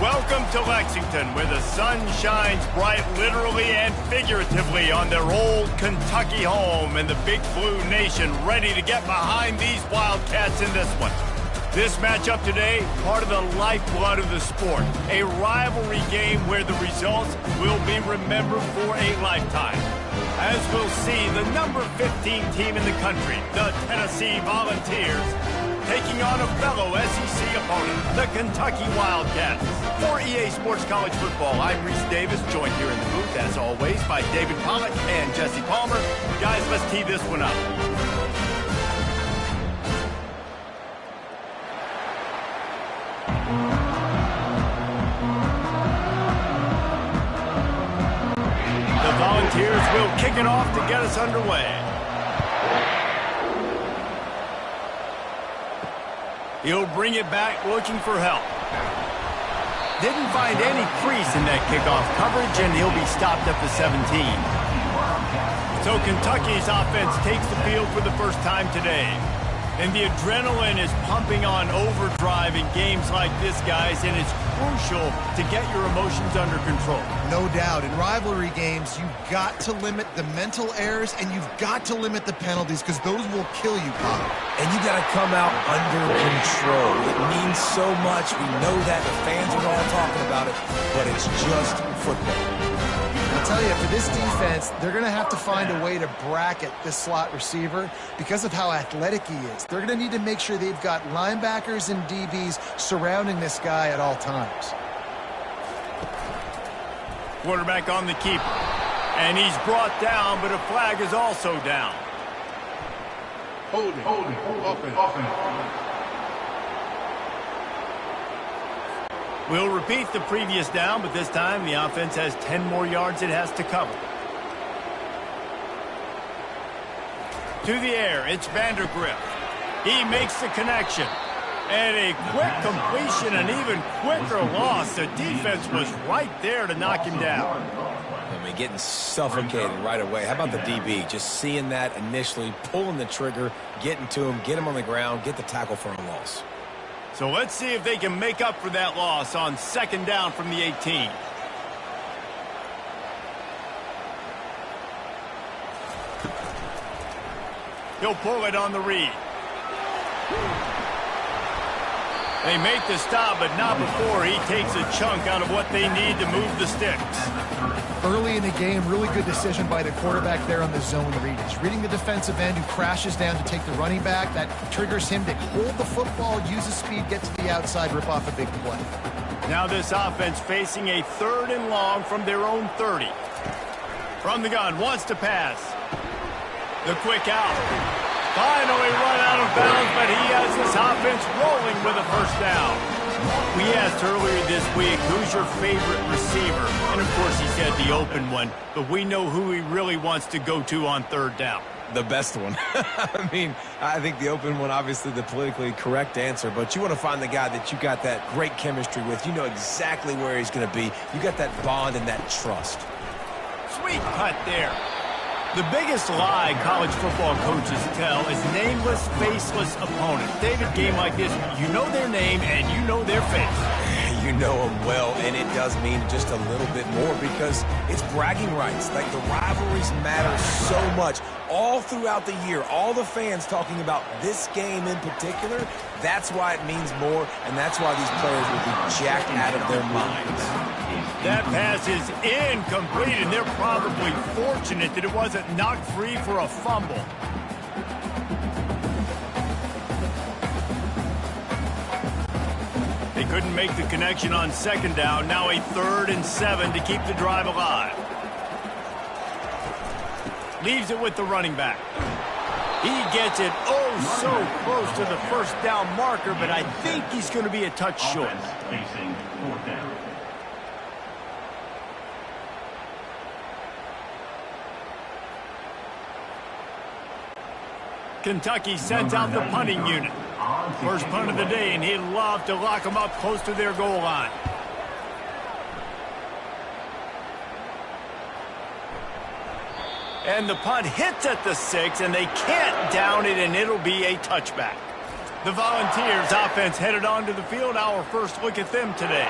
Welcome to Lexington, where the sun shines bright literally and figuratively on their old Kentucky home, and the Big Blue Nation ready to get behind these Wildcats in this one. This matchup today, part of the lifeblood of the sport, a rivalry game where the results will be remembered for a lifetime. As we'll see, the number 15 team in the country, the Tennessee Volunteers, taking on a fellow SEC opponent, the Kentucky Wildcats. For EA Sports College Football, I'm Reese Davis, joined here in the booth, as always, by David Pollack and Jesse Palmer. Guys, let's tee this one up. The Volunteers will kick it off to get us underway. He'll bring it back looking for help. Didn't find any crease in that kickoff coverage, and he'll be stopped at the 17. So Kentucky's offense takes the field for the first time today. And the adrenaline is pumping on overdrive in games like this, guys, and it's crucial to get your emotions under control. No doubt. In rivalry games, you've got to limit the mental errors, and you've got to limit the penalties, because those will kill you, Pop. And you got to come out under control. It means so much. We know that. The fans are all talking about it, but it's just football. I'll tell you, for this defense, they're going to have to find a way to bracket this slot receiver because of how athletic he is. They're going to need to make sure they've got linebackers and DBs surrounding this guy at all times. Quarterback on the keeper. And he's brought down, but a flag is also down. Hold it. Offense. We'll repeat the previous down, but this time the offense has 10 more yards it has to cover. To the air, it's Vandergrift. He makes the connection. And a quick completion, an even quicker loss. The defense was right there to knock him down. I mean, getting suffocated right away. How about the DB? Just seeing that initially, pulling the trigger, getting to him, get him on the ground, get the tackle for a loss. So let's see if they can make up for that loss on second down from the 18. He'll pull it on the read. They make the stop, but not before he takes a chunk out of what they need to move the sticks. Early in the game, really good decision by the quarterback there on the zone read. He's reading the defensive end who crashes down to take the running back. That triggers him to hold the football, use his speed, get to the outside, rip off a big play. Now this offense facing a 3rd and long from their own 30. From the gun, wants to pass. The quick out. Finally run out of bounds, but he has this offense rolling with a first down. We asked earlier this week, who's your favorite receiver? And, of course, he said the open one, but we know who he really wants to go to on 3rd down. The best one. I mean, I think the open one, obviously the politically correct answer, but you want to find the guy that you got that great chemistry with. You know exactly where he's going to be. You got that bond and that trust. Sweet cut there. The biggest lie college football coaches tell is nameless, faceless opponents. David, game like this, you know their name and you know their face. You know them well, and it does mean just a little bit more because it's bragging rights. Like, the rivalries matter so much. All throughout the year, all the fans talking about this game in particular, that's why it means more, and that's why these players will be jacked out of their minds. That pass is incomplete, and they're probably fortunate that it wasn't knocked free for a fumble. They couldn't make the connection on second down. Now a 3rd and 7 to keep the drive alive. Leaves it with the running back. He gets it so close to the first down marker, but I think he's going to be a touch short. Facing 4th down. Kentucky sends out the punting unit. First punt of the day, and he'd love to lock them up close to their goal line. And the punt hits at the 6, and they can't down it, and it'll be a touchback. The Volunteers offense headed onto the field. Our first look at them today.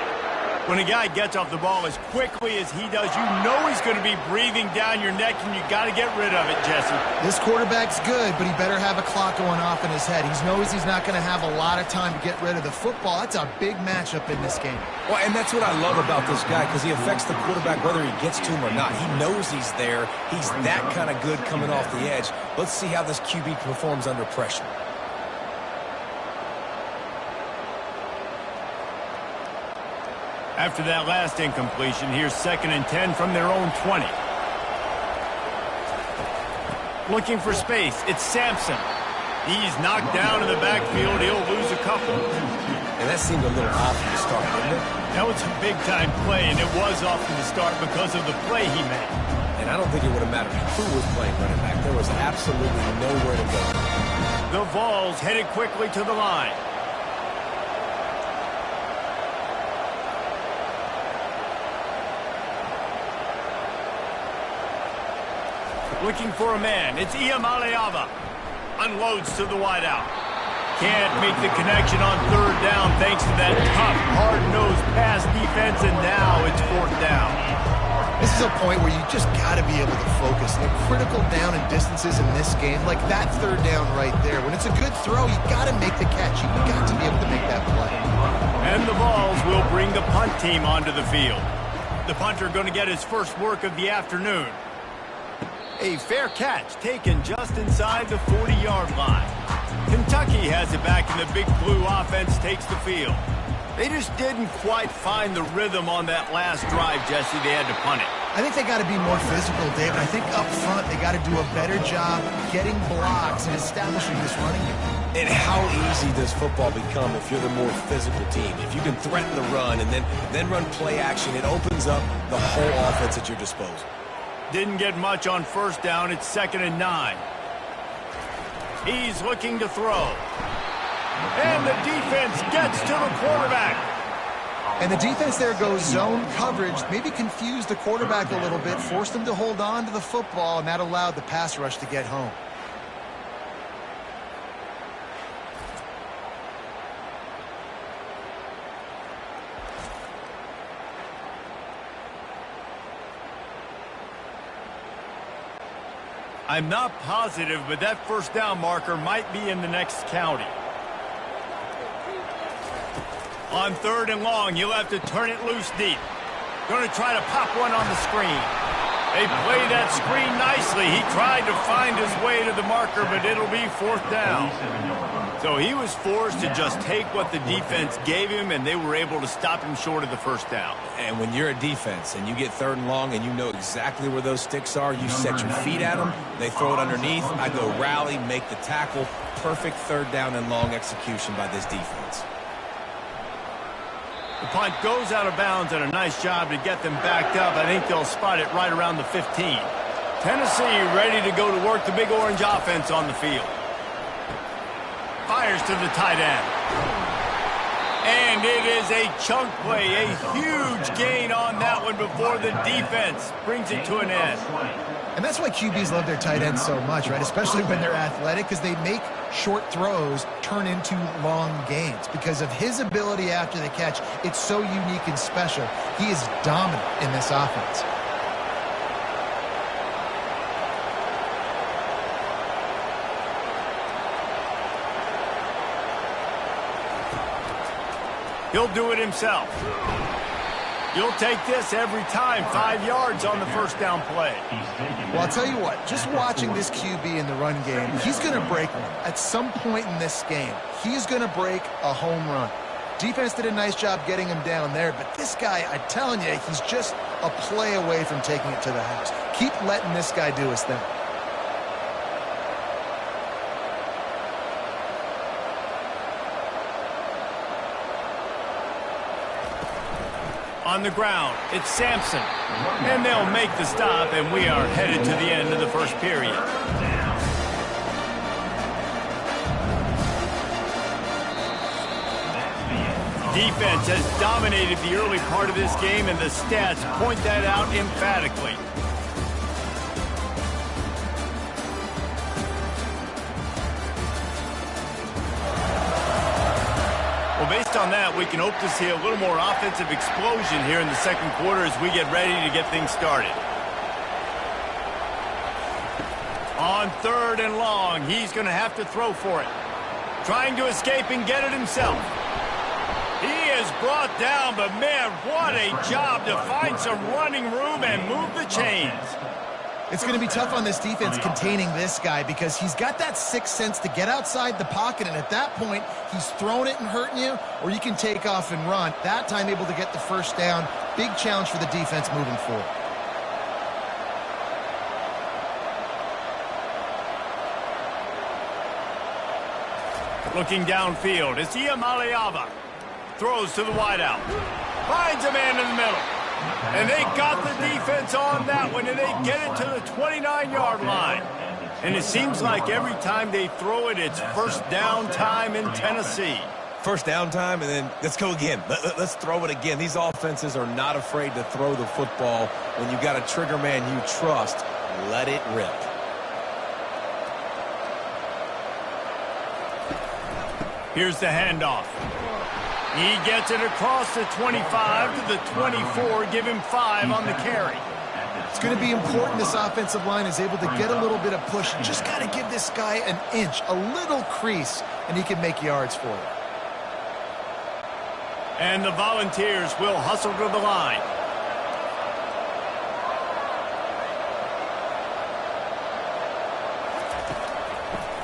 When a guy gets off the ball as quickly as he does, you know he's going to be breathing down your neck, and you got to get rid of it, Jesse. This quarterback's good, but he better have a clock going off in his head. He knows he's not going to have a lot of time to get rid of the football. That's a big matchup in this game. Well, and that's what I love about this guy, because he affects the quarterback whether he gets to him or not. He knows he's there. He's that kind of good coming off the edge. Let's see how this QB performs under pressure. After that last incompletion, here's 2nd and 10 from their own 20. Looking for space, it's Sampson. He's knocked down in the backfield. He'll lose a couple. And that seemed a little off from the start, didn't it? That was a big-time play, and it was off from the start because of the play he made. And I don't think it would have mattered who was playing running back. There was absolutely nowhere to go. The Vols headed quickly to the line. Looking for a man. It's Iamaleava. Unloads to the wideout. Can't make the connection on 3rd down thanks to that tough, hard-nosed pass defense, and now it's 4th down. This is a point where you just got to be able to focus. The critical down and distances in this game, like that 3rd down right there. When it's a good throw, you got to make the catch. You got to be able to make that play. And the Vols will bring the punt team onto the field. The punter going to get his first work of the afternoon. A fair catch taken just inside the 40-yard line. Kentucky has it back, and the Big Blue offense takes the field. They just didn't quite find the rhythm on that last drive, Jesse. They had to punt it. I think they got to be more physical, David. I think up front they got to do a better job getting blocks and establishing this running game. And how easy does football become if you're the more physical team? If you can threaten the run and then run play action, it opens up the whole offense at your disposal. Didn't get much on 1st down. It's 2nd and 9. He's looking to throw. And the defense gets to the quarterback. And the defense there goes zone coverage, maybe confused the quarterback a little bit, forced him to hold on to the football, and that allowed the pass rush to get home. I'm not positive, but that 1st down marker might be in the next county. On 3rd and long, you'll have to turn it loose deep. Going to try to pop one on the screen. They played that screen nicely. He tried to find his way to the marker, but it'll be 4th down. So he was forced to just take what the defense gave him, and they were able to stop him short of the 1st down. And when you're a defense and you get 3rd and long and you know exactly where those sticks are, you set your feet at them, they throw it underneath, I go rally, make the tackle. Perfect 3rd down and long execution by this defense. The punt goes out of bounds, and a nice job to get them backed up. I think they'll spot it right around the 15. Tennessee ready to go to work the Big Orange offense on the field. Fires to the tight end. And it is a chunk play, a huge gain on that one before the defense brings it to an end. And that's why QBs love their tight ends so much, right? Especially when they're athletic, because they make short throws turn into long gains. Because of his ability after the catch, it's so unique and special. He is dominant in this offense. He'll do it himself. You'll take this every time. 5 yards on the 1st down play. Well, I'll tell you what, just watching this QB in the run game, he's going to break one. At some point in this game, he's going to break a home run. Defense did a nice job getting him down there, but this guy, I'm telling you, he's just a play away from taking it to the house. Keep letting this guy do his thing. On the ground, it's Sampson. And they'll make the stop, and we are headed to the end of the 1st period. Defense has dominated the early part of this game, and the stats point that out emphatically. Well, based on that, we can hope to see a little more offensive explosion here in the second quarter as we get ready to get things started. On 3rd and long, he's going to have to throw for it. Trying to escape and get it himself. He is brought down, but man, what a job to find some running room and move the chains. It's going to be tough on this defense containing this guy because he's got that sixth sense to get outside the pocket, and at that point, he's throwing it and hurting you, or you can take off and run. That time able to get the first down. Big challenge for the defense moving forward. Looking downfield, it's Iamaleava. Throws to the wideout. Finds a man in the middle. And they got the defense on that one, and they get it to the 29-yard line. And it seems like every time they throw it, it's first down time in Tennessee. First down time, and then let's go again. Let's throw it again. These offenses are not afraid to throw the football. When you've got a trigger man you trust, let it rip. Here's the handoff. He gets it across the 25 to the 24, give him 5 on the carry. It's going to be important this offensive line is able to get a little bit of push. Just got to give this guy an inch, a little crease, and he can make yards for you. And the Volunteers will hustle to the line.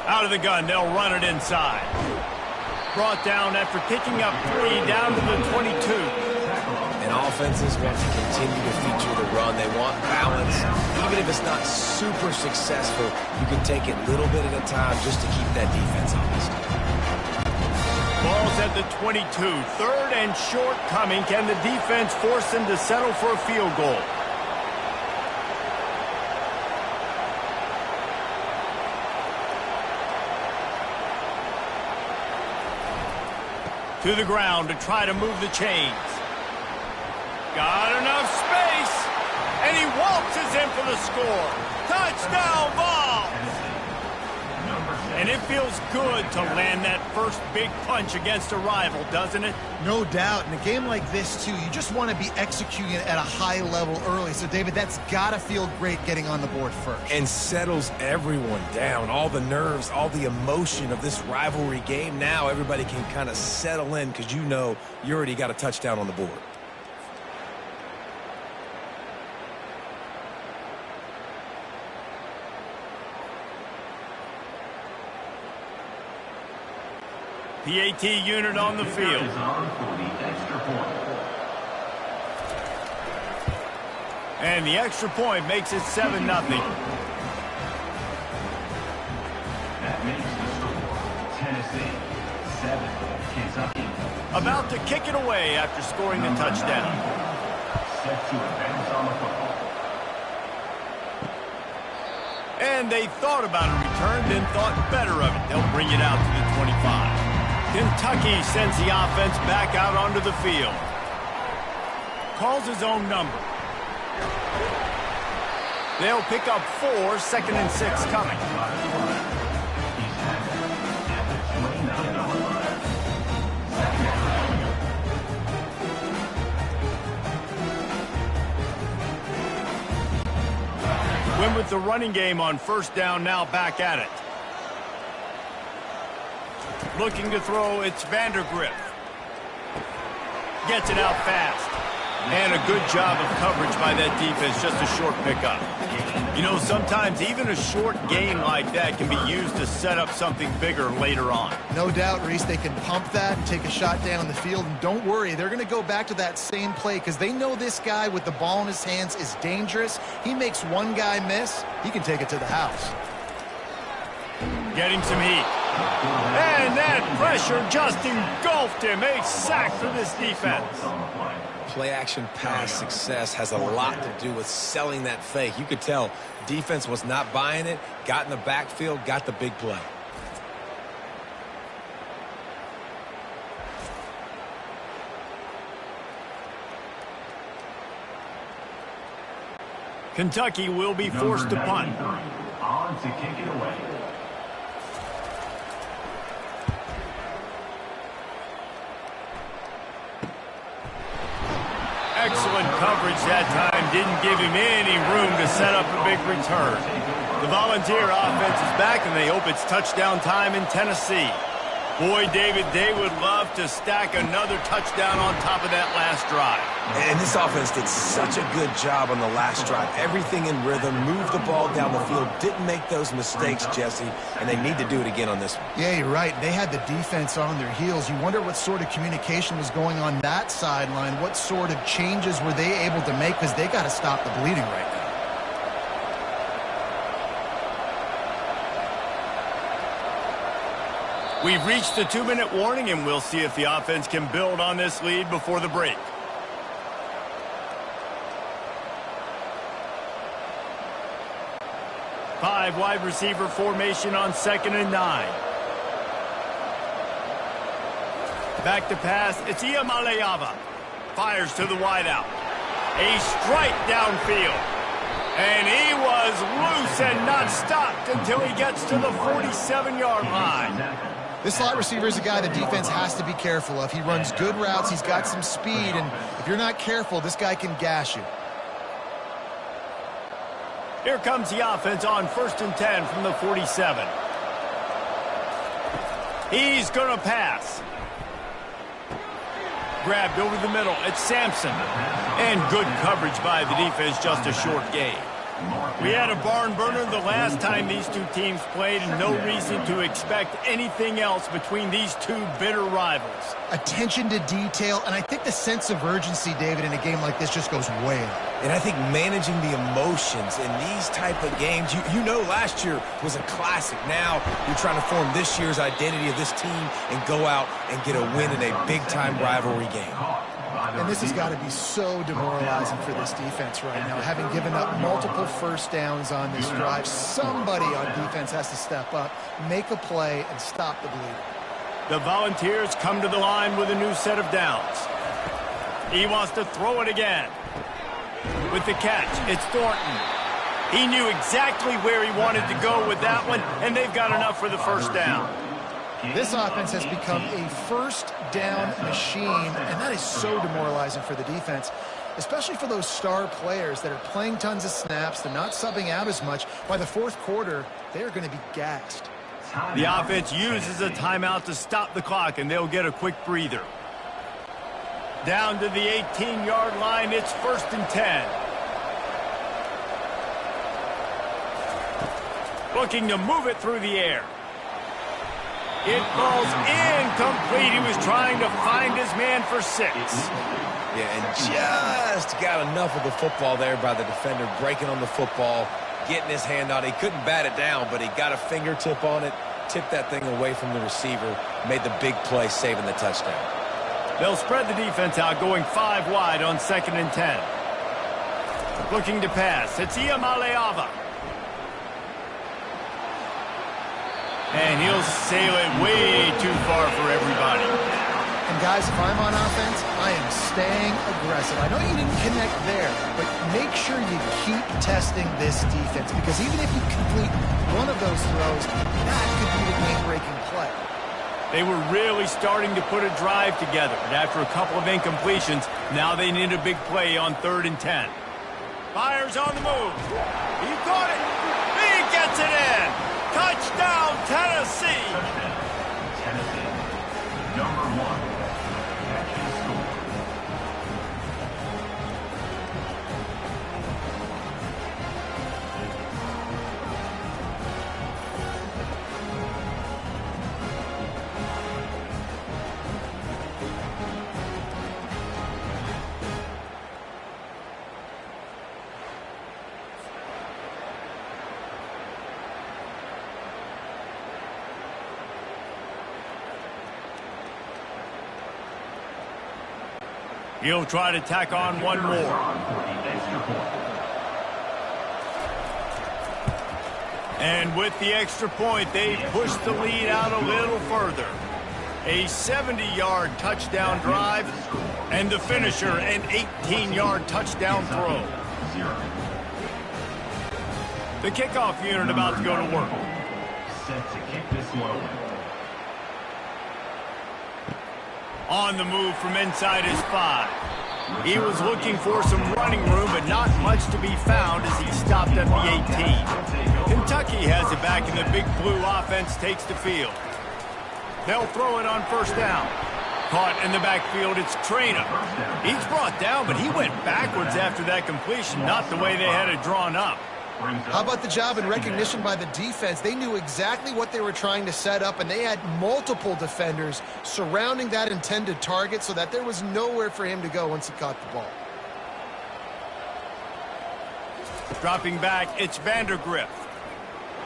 Out of the gun, they'll run it inside. Brought down after picking up 3 down to the 22. And offenses want to continue to feature the run. They want balance. Even if it's not super successful, you can take it little bit at a time just to keep that defense honest. Ball's at the 22. 3rd and short coming. Can the defense force them to settle for a field goal? To the ground to try to move the chains. Got enough space, and he waltzes in for the score. Touchdown, Vols! And it feels good to land that first big punch against a rival, doesn't it? No doubt. In a game like this, too, you just want to be executing it at a high level early. So, David, that's got to feel great getting on the board first. And settles everyone down. All the nerves, all the emotion of this rivalry game. Now everybody can kind of settle in because you know you already got a touchdown on the board. PAT unit on the field. And the extra point makes it 7-0. That makes the score Tennessee 7, Kentucky. About to kick it away after scoring the touchdown. Set to advance on the football. And they thought about a return, then thought better of it. They'll bring it out to the 25. Kentucky sends the offense back out onto the field. Calls his own number. They'll pick up 4, 2nd and 6 coming. Win with the running game on first down, now back at it. Looking to throw, it's Vandergriff. Gets it out fast. And a good job of coverage by that defense, just a short pickup. You know, sometimes even a short gain like that can be used to set up something bigger later on. No doubt, Reese, they can pump that and take a shot down the field. And don't worry, they're going to go back to that same play because they know this guy with the ball in his hands is dangerous. He makes one guy miss, he can take it to the house. Getting some heat. And that pressure just engulfed him. A sack for this defense. Play-action pass success has a lot to do with selling that fake. You could tell defense was not buying it, got in the backfield, got the big play. Kentucky will be forced to punt. On to kick it away. Excellent coverage that time. Didn't give him any room to set up a big return. The Volunteer offense is back, and they hope it's touchdown time in Tennessee. Boy, David, they would love to stack another touchdown on top of that last drive. And this offense did such a good job on the last drive. Everything in rhythm, moved the ball down the field, didn't make those mistakes, Jesse, and they need to do it again on this one. Yeah, you're right. They had the defense on their heels. You wonder what sort of communication was going on that sideline. What sort of changes were they able to make, because they got to stop the bleeding right now. We've reached the 2-minute warning, and we'll see if the offense can build on this lead before the break. Five wide receiver formation on 2nd and 9. Back to pass. It's Iamaleava. Fires to the wideout. A strike downfield. And he was loose and not stopped until he gets to the 47-yard line. This slot receiver is a guy the defense has to be careful of. He runs good routes. He's got some speed. And if you're not careful, this guy can gash you. Here comes the offense on 1st and 10 from the 47. He's going to pass. Grabbed over the middle. It's Sampson. And good coverage by the defense, just a short gain. We had a barn burner the last time these two teams played, and no reason to expect anything else between these two bitter rivals. Attention to detail, and I think the sense of urgency, David, in a game like this just goes way up. And I think managing the emotions in these type of games, you know last year was a classic. Now you're trying to form this year's identity of this team and go out and get a win in a big-time rivalry game. And this has got to be so demoralizing for this defense right now. Having given up multiple first downs on this drive, somebody on defense has to step up, make a play, and stop the bleeding. The Volunteers come to the line with a new set of downs. He wants to throw it again. With the catch, it's Thornton. He knew exactly where he wanted to go with that one, and they've got enough for the first down. This offense has become a first down machine, and that is so demoralizing for the defense, especially for those star players that are playing tons of snaps. They're not subbing out as much. By the fourth quarter, they're going to be gassed. The offense uses a timeout to stop the clock, and they'll get a quick breather. Down to the 18-yard line, it's 1st and 10. Looking to move it through the air. It falls incomplete. He was trying to find his man for 6. Yeah, and just got enough of the football there by the defender, breaking on the football, getting his hand on it. He couldn't bat it down, but he got a fingertip on it, tipped that thing away from the receiver, made the big play, saving the touchdown. They'll spread the defense out, going 5 wide on 2nd and 10. Looking to pass. It's Iamaleava. And he'll sail it way too far for everybody. And guys, if I'm on offense, I am staying aggressive. I know you didn't connect there, but make sure you keep testing this defense, because even if you complete one of those throws, that could be the game-breaking play. They were really starting to put a drive together, and after a couple of incompletions, now they need a big play on 3rd and 10. Fires on the move. He caught it. He gets it in. Touchdown, Tennessee. Tennessee. Number 1. Catching score. He'll try to tack on one more. And with the extra point, they push the lead out a little further. A 70-yard touchdown drive, and the finisher, an 18-yard touchdown throw. The kickoff unit about to go to work. Set to kick this one away. On the move from inside his 5. He was looking for some running room, but not much to be found as he stopped at the 18. Kentucky has it back, and the Big Blue offense takes the field. They'll throw it on first down. Caught in the backfield, it's Traynor. He's brought down, but he went backwards after that completion, not the way they had it drawn up. How about the job and recognition by the defense? They knew exactly what they were trying to set up, and they had multiple defenders surrounding that intended target so that there was nowhere for him to go once he caught the ball. Dropping back, it's Vandergrift.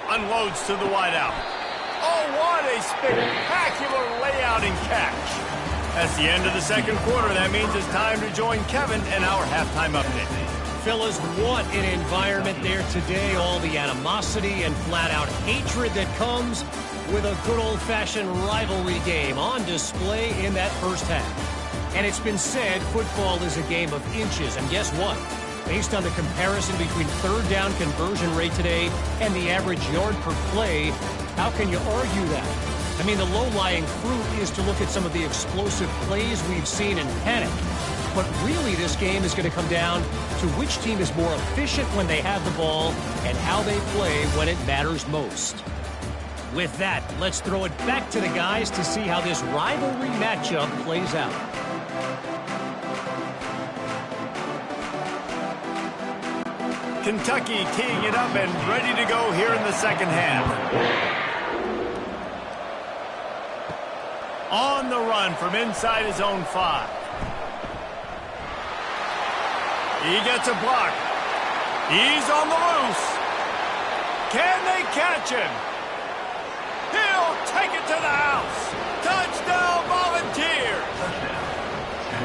Unloads to the wideout. Oh, what a spectacular layout and catch. That's the end of the second quarter. That means it's time to join Kevin and our halftime update. Fellas, what an environment there today. All the animosity and flat-out hatred that comes with a good old-fashioned rivalry game on display in that first half. And it's been said football is a game of inches. And guess what? Based on the comparison between third down conversion rate today and the average yard per play, how can you argue that? I mean, the low-lying fruit is to look at some of the explosive plays we've seen in panic. But really, this game is going to come down to which team is more efficient when they have the ball and how they play when it matters most. With that, let's throw it back to the guys to see how this rivalry matchup plays out. Kentucky teeing it up and ready to go here in the second half. On the run from inside his own 5. He gets a block. He's on the loose. Can they catch him? He'll take it to the house. Touchdown, Volunteers.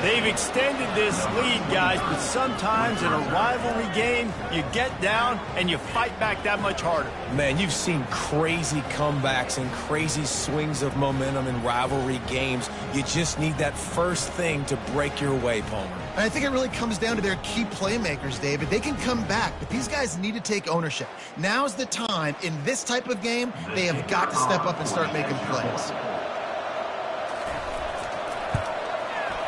They've extended this lead, guys, but sometimes in a rivalry game, you get down and you fight back that much harder. Man, you've seen crazy comebacks and crazy swings of momentum in rivalry games. You just need that first thing to break your way, Palmer. And I think it really comes down to their key playmakers, David. They can come back, but these guys need to take ownership. Now's the time. In this type of game, they have got to step up and start making plays.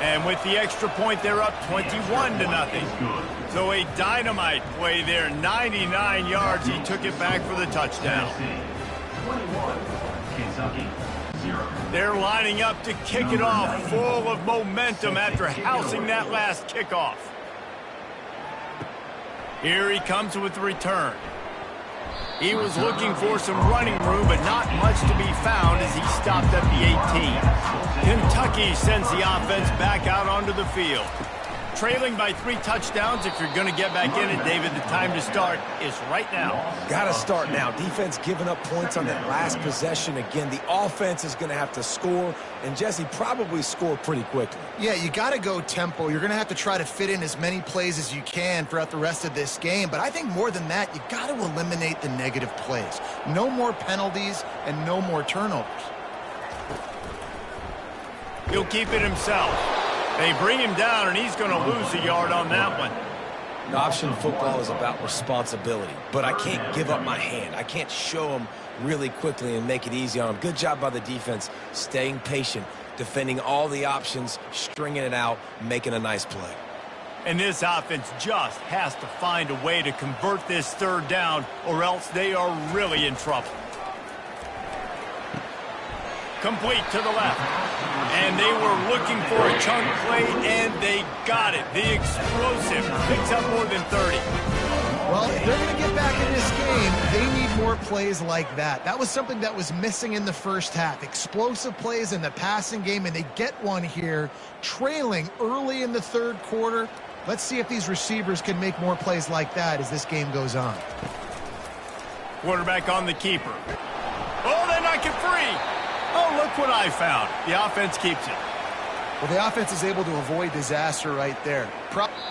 And with the extra point, they're up 21-0. So a dynamite play there, 99 yards. He took it back for the touchdown. 21, Kentucky, 0. They're lining up to kick it off, full of momentum after housing that last kickoff. Here he comes with the return. He was looking for some running room, but not much to be found as he stopped at the 18. Kentucky sends the offense back out onto the field. Trailing by 3 touchdowns, if you're going to get back in it, David, the time to start is right now. Got to start now. Defense giving up points on that last possession. Again, the offense is going to have to score, and Jesse probably score pretty quickly. Yeah, you got to go tempo. You're going to have to try to fit in as many plays as you can throughout the rest of this game. But I think more than that, you got to eliminate the negative plays. No more penalties and no more turnovers. He'll keep it himself. They bring him down, and he's going to lose a yard on that one. Option football is about responsibility, but I can't give up my hand. I can't show them really quickly and make it easy on them. Good job by the defense, staying patient, defending all the options, stringing it out, making a nice play. And this offense just has to find a way to convert this third down, or else they are really in trouble. Complete to the left. And they were looking for a chunk play, and they got it. The explosive picks up more than 30. Well, if they're going to get back in this game, they need more plays like that. That was something that was missing in the first half. Explosive plays in the passing game, and they get one here, trailing early in the third quarter. Let's see if these receivers can make more plays like that as this game goes on. Quarterback on the keeper. Oh, they knock it free. Oh, look what I found. The offense keeps it. Well, the offense is able to avoid disaster right there.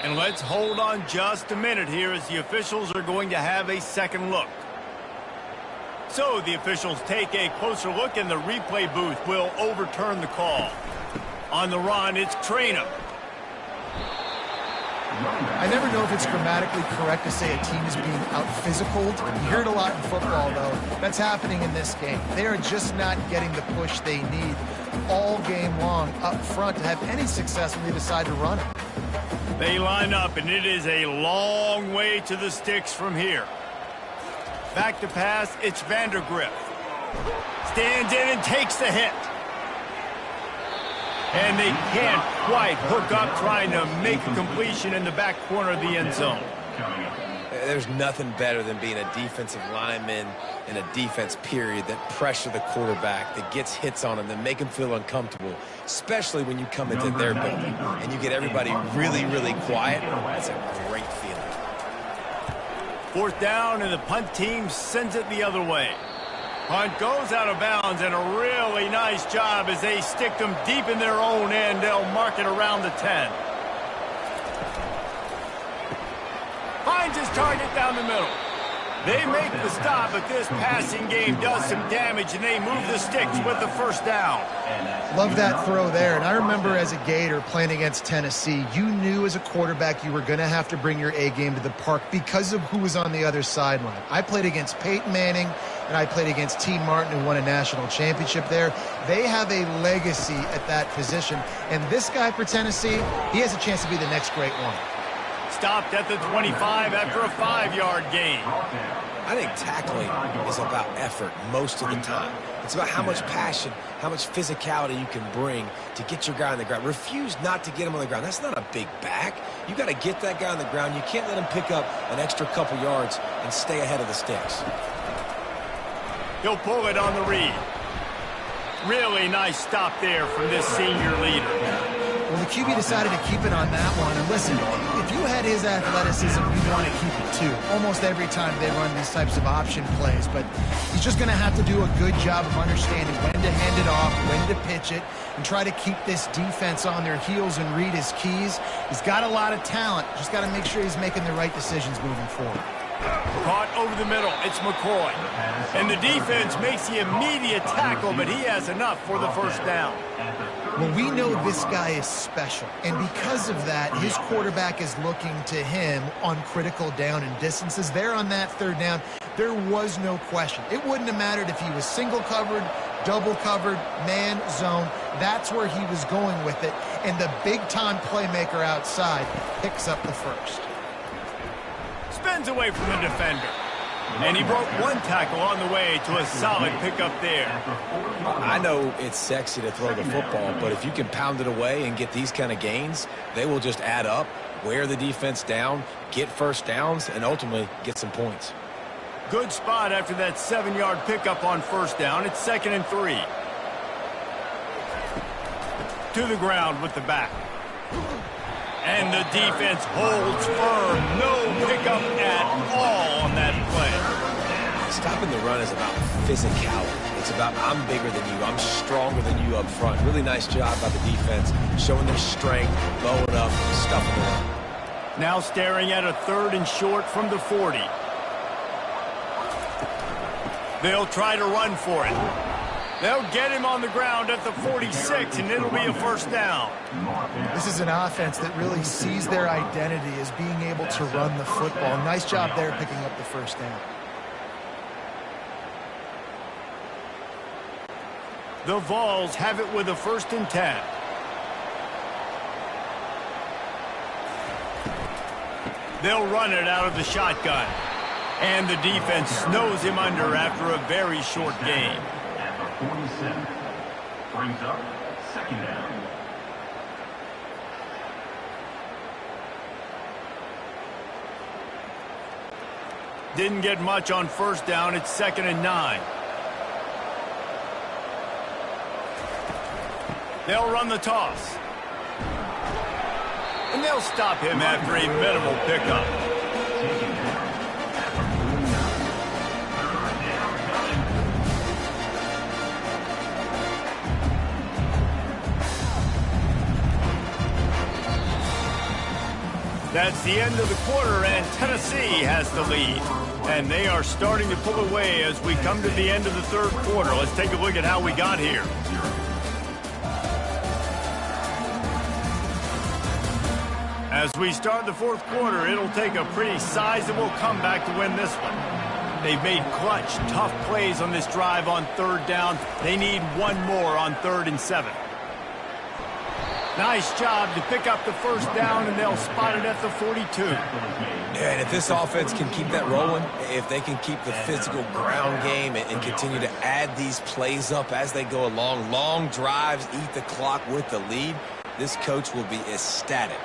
And let's hold on just a minute here as the officials are going to have a second look. So the officials take a closer look, and the replay booth will overturn the call. On the run, it's Traynor. I never know if it's grammatically correct to say a team is being out-physicaled. You hear it a lot in football, though. That's happening in this game. They are just not getting the push they need all game long up front to have any success when they decide to run it. They line up, and it is a long way to the sticks from here. Back to pass, it's Vandergriff. Stands in and takes the hit. And they can't quite hook up trying to make a completion in the back corner of the end zone. There's nothing better than being a defensive lineman in a defense period that pressure the quarterback, that gets hits on him, that make him feel uncomfortable, especially when you come into their building and you get everybody really, really quiet. That's a great feeling. Fourth down, and the punt team sends it the other way. Punt goes out of bounds, and a really nice job as they stick them deep in their own end. They'll mark it around the 10. Finds his target down the middle. They make the stop, but this passing game does some damage, and they move the sticks with the first down. Love that throw there. And I remember as a Gator playing against Tennessee, you knew as a quarterback you were going to have to bring your A game to the park because of who was on the other sideline. I played against Peyton Manning, and I played against T. Martin, who won a national championship there. They have a legacy at that position. And this guy for Tennessee, he has a chance to be the next great one. Stopped at the 25 after a 5-yard gain. I think tackling is about effort most of the time. It's about how much passion, how much physicality you can bring to get your guy on the ground. Refuse not to get him on the ground. That's not a big back. You got to get that guy on the ground. You can't let him pick up an extra couple yards and stay ahead of the sticks. He'll pull it on the read. Really nice stop there from this senior leader. Well, the QB decided to keep it on that one. And listen, if you had his athleticism, you'd want to keep it too. Almost every time they run these types of option plays. But he's just going to have to do a good job of understanding when to hand it off, when to pitch it, and try to keep this defense on their heels and read his keys. He's got a lot of talent. Just got to make sure he's making the right decisions moving forward. Caught over the middle. It's McCoy. And the defense makes the immediate tackle, but he has enough for the first down. Well, we know this guy is special, and because of that, his quarterback is looking to him on critical down and distances. There on that third down, there was no question. It wouldn't have mattered if he was single covered, double covered, man, zone. That's where he was going with it, and the big-time playmaker outside picks up the first. Spins away from the defender. And he broke one tackle on the way to a solid pickup there. I know it's sexy to throw the football, but if you can pound it away and get these kind of gains, they will just add up, wear the defense down, get first downs, and ultimately get some points. Good spot after that 7-yard pickup on first down. It's 2nd and 3. To the ground with the back. And the defense holds firm. No pickup at all on that play. Stopping the run is about physicality. It's about I'm bigger than you. I'm stronger than you up front. Really nice job by the defense, showing their strength, bowing up, stuffing the run. Now staring at a 3rd and short from the 40. They'll try to run for it. They'll get him on the ground at the 46, and it'll be a first down. This is an offense that really sees their identity as being able to run the football. Nice job there picking up the first down. The Vols have it with a 1st and 10. They'll run it out of the shotgun. And the defense snows him under after a very short gain. 47. Brings up 2nd down. Didn't get much on first down. It's 2nd and 9. They'll run the toss. And they'll stop him after a minimal pickup. That's the end of the quarter, and Tennessee has the lead. And they are starting to pull away as we come to the end of the 3rd quarter. Let's take a look at how we got here. As we start the 4th quarter, it'll take a pretty sizable comeback to win this one. They've made clutch, tough plays on this drive on 3rd down. They need one more on 3rd and 7. Nice job to pick up the first down, and they'll spot it at the 42. Yeah, and if this offense can keep that rolling, if they can keep the physical ground game and continue to add these plays up as they go along, long drives, eat the clock with the lead, this coach will be ecstatic.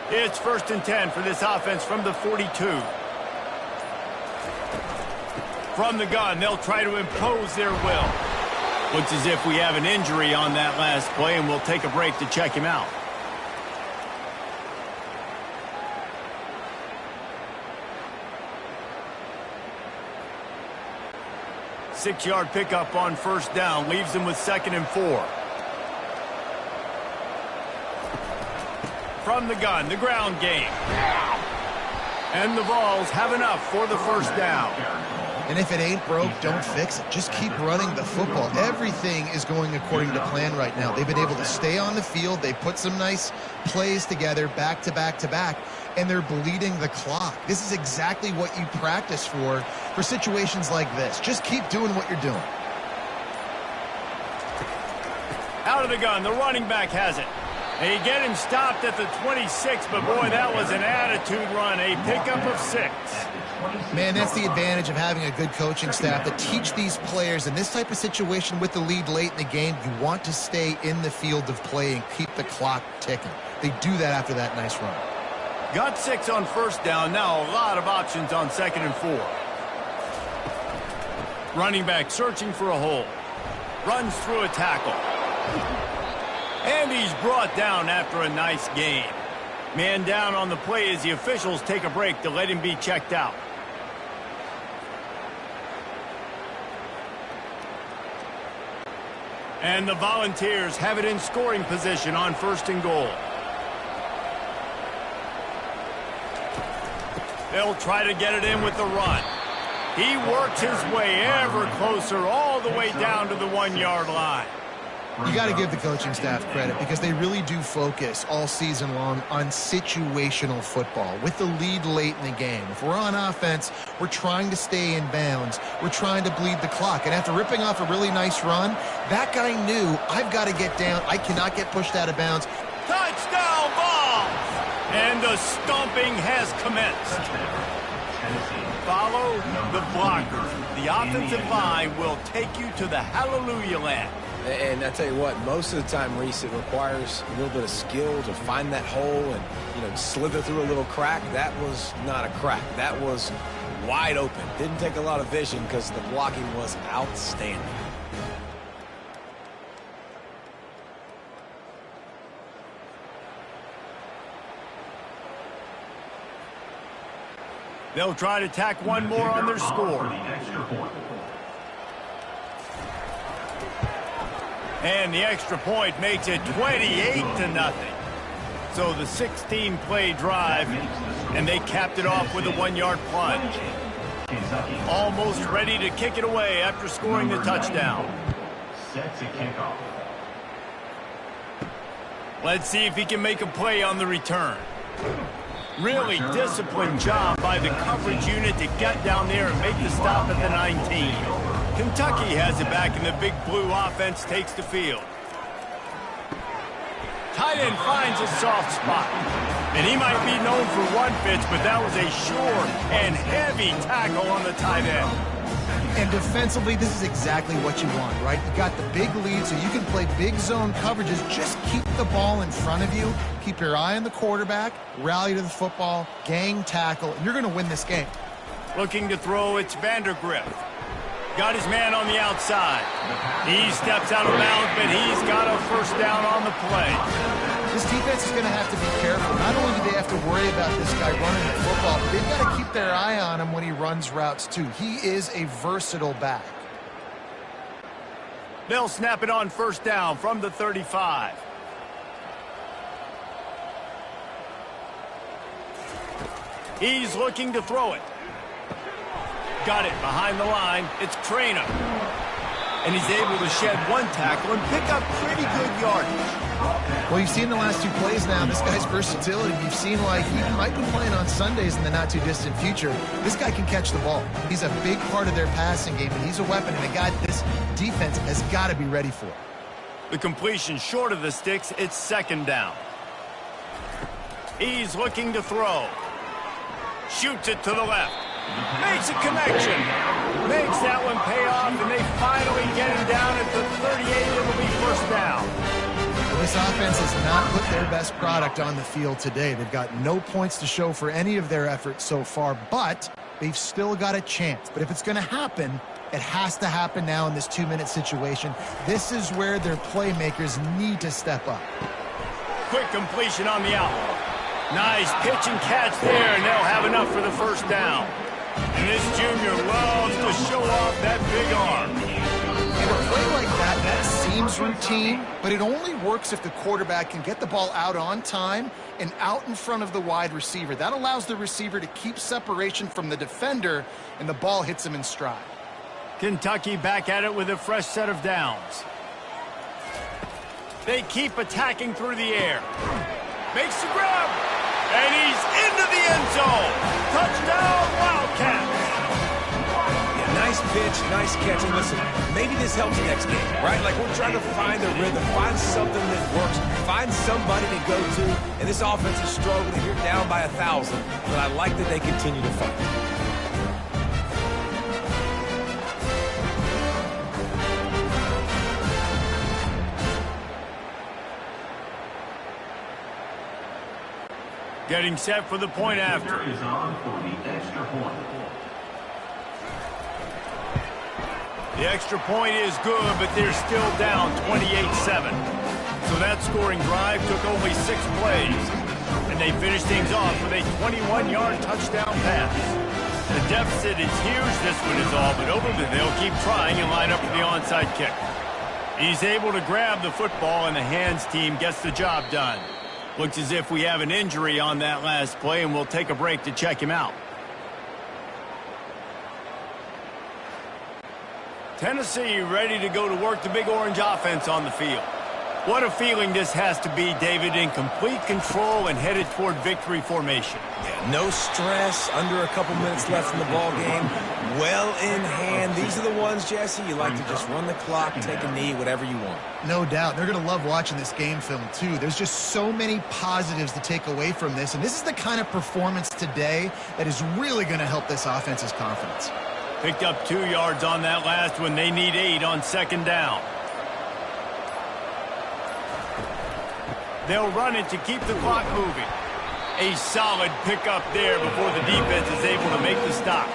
It's 1st and 10 for this offense from the 42. From the gun, they'll try to impose their will. Looks as if we have an injury on that last play, and we'll take a break to check him out. Six-yard pickup on 1st down leaves them with 2nd and 4. From the gun, the ground game. And the Vols have enough for the 1st down. And if it ain't broke, don't fix it. Just keep running the football. Everything is going according to plan right now. They've been able to stay on the field. They put some nice plays together back to back to back, and they're bleeding the clock. This is exactly what you practice for situations like this. Just keep doing what you're doing. Out of the gun, the running back has it. They get him stopped at the 26, but boy, that was an attitude run, a pickup of 6. Man, that's the advantage of having a good coaching staff to teach these players in this type of situation with the lead late in the game. You want to stay in the field of play and keep the clock ticking. They do that after that nice run. Got 6 on 1st down. Now a lot of options on 2nd and 4. Running back searching for a hole. Runs through a tackle. And he's brought down after a nice gain. Man down on the play as the officials take a break to let him be checked out. And the Volunteers have it in scoring position on 1st and goal. They'll try to get it in with the run. He works his way ever closer all the way down to the 1-yard line. You got to give the coaching staff credit because they really do focus all season long on situational football with the lead late in the game. If we're on offense, we're trying to stay in bounds. We're trying to bleed the clock. And after ripping off a really nice run, that guy knew, I've got to get down. I cannot get pushed out of bounds. Touchdown Vols! And the stomping has commenced. Follow the blocker. The offensive line will take you to the hallelujah land. And I tell you what, most of the time, Reese, it requires a little bit of skill to find that hole and, slither through a little crack. That was not a crack. That was wide open. Didn't take a lot of vision because the blocking was outstanding. They'll try to tack one more on their score. And the extra point makes it 28-0. So the 16-play drive, and they capped it off with a 1-yard plunge. Almost ready to kick it away after scoring the touchdown. Set to kick off. Let's see if he can make a play on the return. Really disciplined job by the coverage unit to get down there and make the stop at the 19. Kentucky has it back, and the Big Blue offense takes the field. Tight end finds a soft spot. And he might be known for one pitch, but that was a sure and heavy tackle on the tight end. And defensively, this is exactly what you want, right? You got the big lead, so you can play big zone coverages. Just keep the ball in front of you. Keep your eye on the quarterback, rally to the football, gang tackle, and you're going to win this game. Looking to throw, it's Vandergrift. Got his man on the outside. He steps out of bounds, but he's got a first down on the play. This defense is going to have to be careful. Not only do they have to worry about this guy running the football, but they've got to keep their eye on him when he runs routes, too. He is a versatile back. They'll snap it on first down from the 35. He's looking to throw it. Got it behind the line. It's Trainer. And he's able to shed one tackle and pick up pretty good yardage. Well, you've seen the last two plays now. This guy's versatility. You've seen, like, he might be playing on Sundays in the not-too-distant future. This guy can catch the ball. He's a big part of their passing game, and he's a weapon and a guy this defense has got to be ready for. The completion short of the sticks, it's second down. He's looking to throw. Shoots it to the left. Makes a connection. Makes that one pay off, and they finally get him down at the 38. It'll be first down. This offense has not put their best product on the field today. They've got no points to show for any of their efforts so far, but they've still got a chance. But if it's going to happen, it has to happen now in this 2-minute situation. This is where their playmakers need to step up. Quick completion on the out. Nice pitch and catch there, and they'll have enough for the first down. And this junior loves to show off that big arm. And a play like that seems routine, but it only works if the quarterback can get the ball out on time and out in front of the wide receiver. That allows the receiver to keep separation from the defender, and the ball hits him in stride. Kentucky back at it with a fresh set of downs. They keep attacking through the air. Makes the grab, and he's into the end zone. Touchdown, Wildcats. Yeah, nice pitch, nice catch. And listen, maybe this helps next game, right? Like we're trying to find a rhythm, find something that works, find somebody to go to. And this offense is struggling. You're down by 1,000, but I like that they continue to fight. Getting set for the point after. Is on for the extra point. The extra point is good, but they're still down 28-7. So that scoring drive took only 6 plays. And they finished things off with a 21-yard touchdown pass. The deficit is huge, this one is all but over, but they'll keep trying and line up for the onside kick. He's able to grab the football, and the hands team gets the job done. Looks as if we have an injury on that last play, and we'll take a break to check him out. Tennessee ready to go to work the Big Orange offense on the field. What a feeling this has to be, David, in complete control and headed toward victory formation. Yeah, no stress, under a couple minutes left in the ball game. Well in hand. These are the ones, Jesse, you like to just run the clock, take a knee, whatever you want. No doubt. They're going to love watching this game film, too. There's just so many positives to take away from this, and this is the kind of performance today that is really going to help this offense's confidence. Picked up 2 yards on that last one. They need 8 on second down. They'll run it to keep the clock moving. A solid pickup there before the defense is able to make the stop.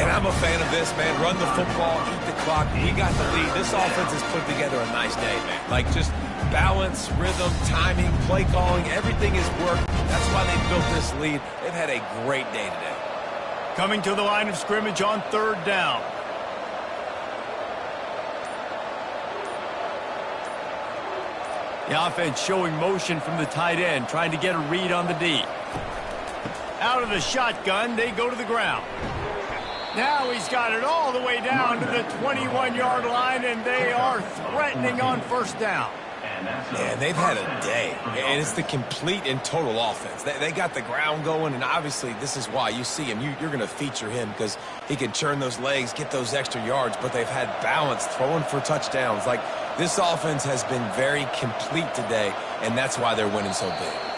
And I'm a fan of this, man. Run the football, keep the clock. We got the lead. This offense has put together a nice day, man. Like just balance, rhythm, timing, play calling, everything has worked. That's why they built this lead. They've had a great day today. Coming to the line of scrimmage on third down. The offense showing motion from the tight end, trying to get a read on the D. Out of the shotgun, they go to the ground. Now he's got it all the way down to the 21-yard line, and they are threatening on first down. Yeah, they've had a day, and it's the complete and total offense. They got the ground going, and obviously this is why you see him. You're going to feature him because he can churn those legs, get those extra yards, but they've had balance, throwing for touchdowns. Like, this offense has been very complete today, and that's why they're winning so big.